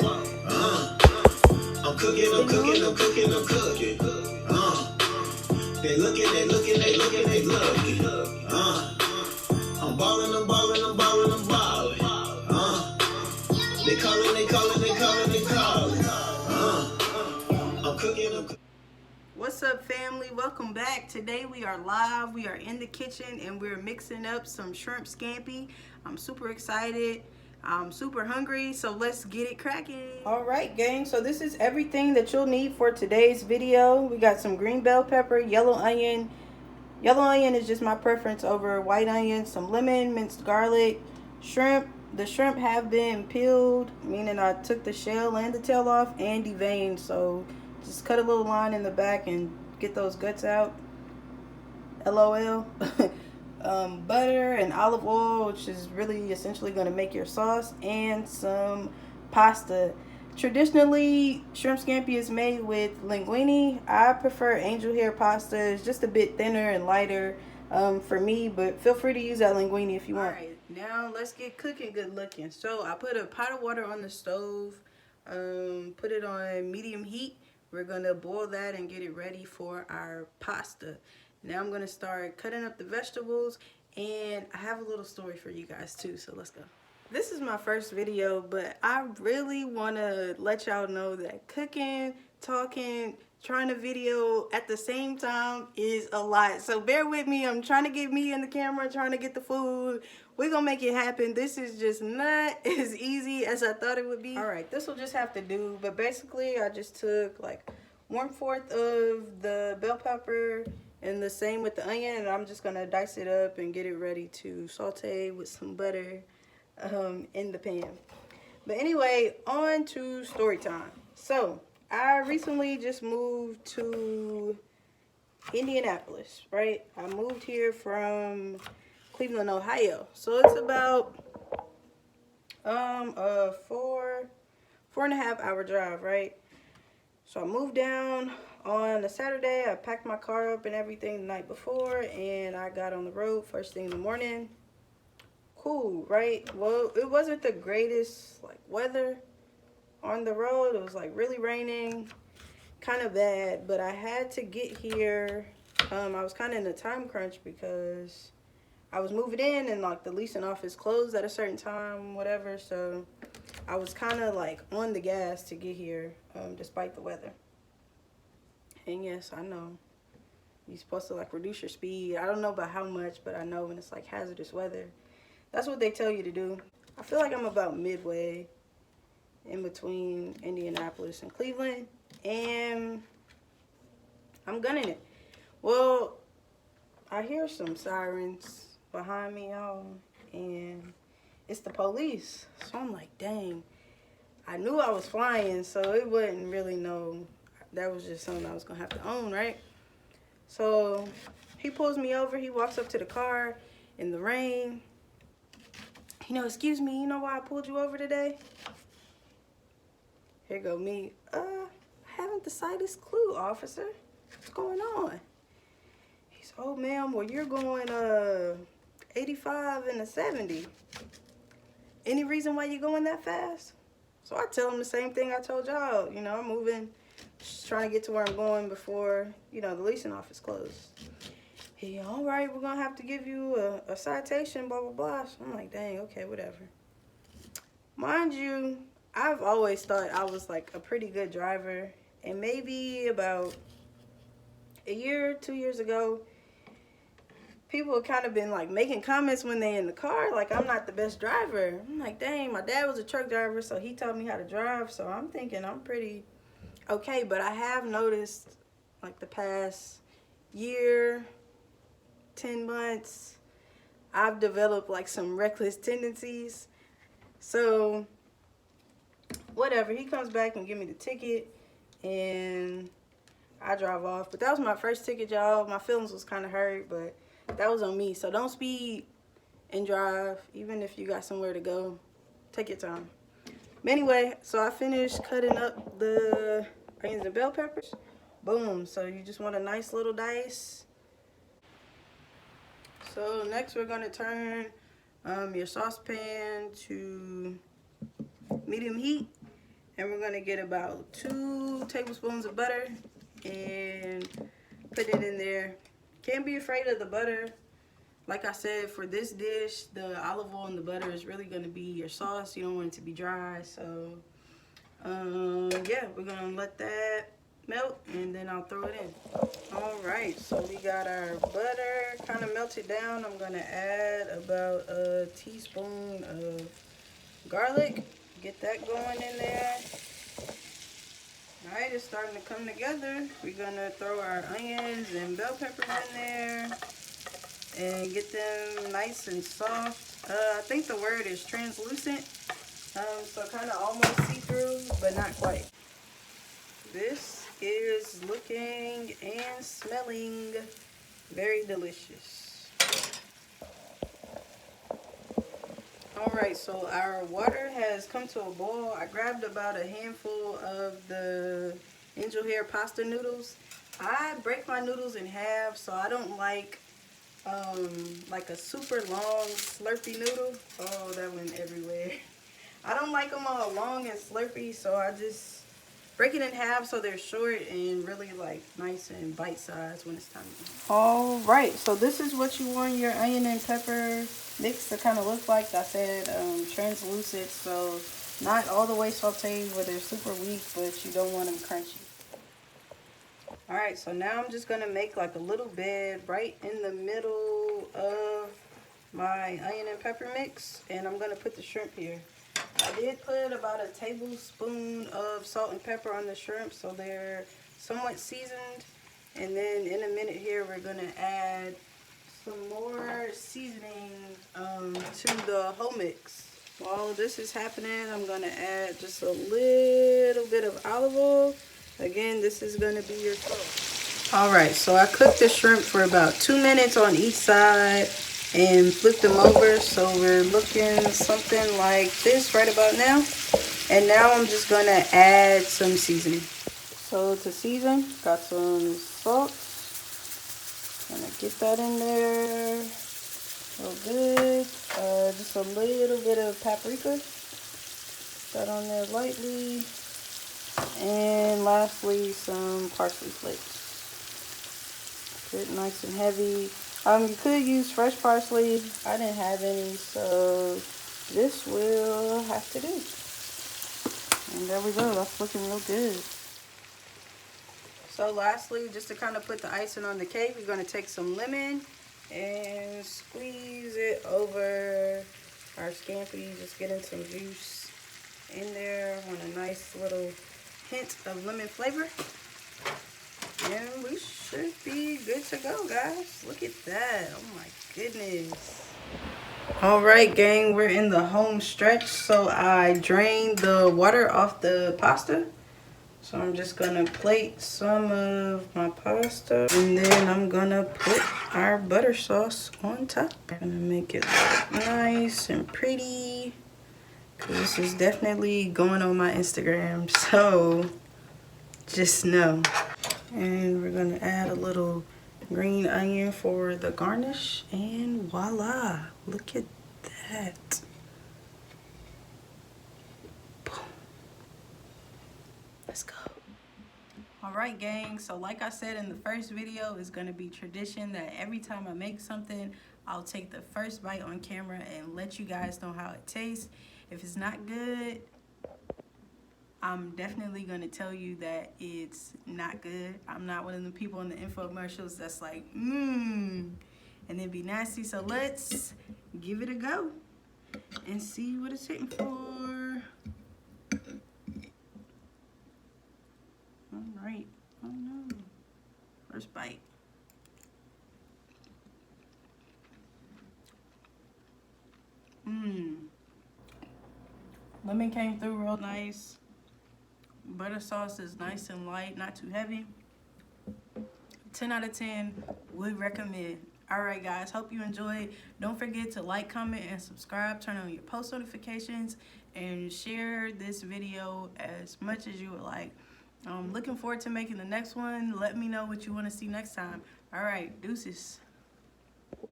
I'm cooking. They looking. I'm ballin'. They calling. I'm cooking. What's up, family? Welcome back. Today we are live. We are in the kitchen and we're mixing up some shrimp scampi. I'm super excited. I'm super hungry, so let's get it cracking. All right, gang. So this is everything that you'll need for today's video. We got some green bell pepper, yellow onion. Yellow onion is just my preference over white onion. Some lemon, minced garlic, shrimp. The shrimp have been peeled, meaning I took the shell and the tail off and deveined. So just cut a little line in the back and get those guts out. LOL. Butter and olive oil, which is really essentially going to make your sauce, and some pasta. Traditionally, shrimp scampi is made with linguine. I prefer angel hair pasta. It's just a bit thinner and lighter for me, but feel free to use that linguine if you want. Alright, now let's get cooking good looking. So I put a pot of water on the stove, put it on medium heat. We're going to boil that and get it ready for our pasta. Now I'm going to start cutting up the vegetables, and I have a little story for you guys too, so let's go. This is my first video, but I really want to let y'all know that cooking, talking, trying to video at the same time is a lot. So bear with me. I'm trying to get me in the camera, trying to get the food. We're going to make it happen. This is just not as easy as I thought it would be. All right, this will just have to do, but basically I just took like 1/4 of the bell pepper, and the same with the onion, and I'm just gonna dice it up and get it ready to saute with some butter in the pan. But anyway, on to story time. So I recently just moved to Indianapolis, right? I moved here from Cleveland, Ohio. So it's about a 4.5 hour drive, right? So I moved down on a Saturday. I packed my car up and everything the night before, and I got on the road first thing in the morning. Cool, right? Well, it wasn't the greatest like weather on the road. It was like really raining, kind of bad, but I had to get here. I was kind of in a time crunch because I was moving in and like the leasing office closed at a certain time, whatever. So I was kind of like on the gas to get here, despite the weather. And yes, I know you're supposed to like reduce your speed. I don't know about how much, but I know when it's like hazardous weather, that's what they tell you to do. I feel like I'm about midway in between Indianapolis and Cleveland, and I'm gunning it. Well, I hear some sirens behind me, y'all, and it's the police. So I'm like, dang, I knew I was flying, so it wasn't really that was just something I was gonna have to own, right? So he pulls me over. He walks up to the car in the rain. Excuse me, you know why I pulled you over today? Here go me. I haven't the slightest clue, officer. What's going on? He's, oh, ma'am, well, you're going 85 and a 70. Any reason why you're going that fast? So I tell him the same thing I told y'all. I'm moving, just trying to get to where I'm going before, the leasing office closed. He, all right, we're going to have to give you a citation, blah, blah, blah. So I'm like, dang, okay, whatever. Mind you, I've always thought I was like a pretty good driver. And maybe about a year, 2 years ago, people have kind of been like making comments when they're in the car, like I'm not the best driver. I'm like, dang, my dad was a truck driver, so he taught me how to drive. So I'm thinking I'm pretty okay. But I have noticed like the past year, 10 months, I've developed like some reckless tendencies. So whatever, he comes back and give me the ticket and I drive off. But that was my first ticket, y'all. My feelings was kind of hurt, but that was on me. So don't speed and drive, even if you got somewhere to go. Take your time. But anyway, so I finished cutting up the onions and bell peppers. Boom. So you just want a nice little dice. So next we're going to turn your saucepan to medium heat. And we're gonna get about 2 tablespoons of butter and put it in there. Can't be afraid of the butter. Like I said, for this dish, the olive oil and the butter is really gonna be your sauce. You don't want it to be dry, so yeah, we're gonna let that melt and then I'll throw it in. All right, so we got our butter kind of melted down. I'm gonna add about a teaspoon of garlic. Get that going in there. All right, it's starting to come together. We're gonna throw our onions and bell peppers in there and get them nice and soft. I think the word is translucent, so kind of almost see-through, but not quite. This is looking and smelling very delicious. All right, so our water has come to a boil. I grabbed about a handful of the angel hair pasta noodles. I break my noodles in half, so I don't like a super long slurpy noodle. Oh, that went everywhere. I don't like them all long and slurpy, so I just break it in half so they're short and really like nice and bite-sized when it's time to eat. All right, so this is what you want your onion and pepper mix to kind of look like. I said translucent, so not all the way sauteed where they're super weak, but you don't want them crunchy. All right, so now I'm just gonna make like a little bed right in the middle of my onion and pepper mix, and I'm gonna put the shrimp here. I did put about a tablespoon of salt and pepper on the shrimp, so they're somewhat seasoned. And then in a minute here, we're gonna add some more seasoning to the whole mix. While this is happening, I'm gonna add just a little bit of olive oil. Again, this is gonna be your sauce. All right, so I cooked the shrimp for about 2 minutes on each side and flipped them over, so we're looking something like this right about now. And now I'm just gonna add some seasoning. So to season, got some salt. Gonna get that in there real good. Just a little bit of paprika. Put that on there lightly. And lastly, some parsley flakes. Good, nice and heavy. You could use fresh parsley. I didn't have any, so this will have to do. And there we go. That's looking real good. So lastly, just to kind of put the icing on the cake, we're going to take some lemon and squeeze it over our scampi. Just getting some juice in there. Want a nice little hint of lemon flavor. And we should be good to go, guys. Look at that. Oh my goodness. All right, gang, we're in the home stretch. So I drained the water off the pasta. So I'm just gonna plate some of my pasta, and then I'm gonna put our butter sauce on top. I'm gonna make it look nice and pretty, because this is definitely going on my Instagram, so just know. And we're gonna add a little green onion for the garnish, and voila, look at that. Boom. Let's go. All right, gang, so like I said in the first video, it's gonna be tradition that every time I make something, I'll take the first bite on camera and let you guys know how it tastes. If it's not good, I'm definitely going to tell you that it's not good. I'm not one of the people in the infomercials that's like, and then be nasty. So let's give it a go and see what it's hitting for. All right. Oh no. First bite. Lemon came through real nice. Butter sauce is nice and light, not too heavy. 10 out of 10, would recommend. All right, guys, hope you enjoyed. Don't forget to like, comment, and subscribe. Turn on your post notifications and share this video as much as you would like. I'm looking forward to making the next one. Let me know what you want to see next time. All right, deuces.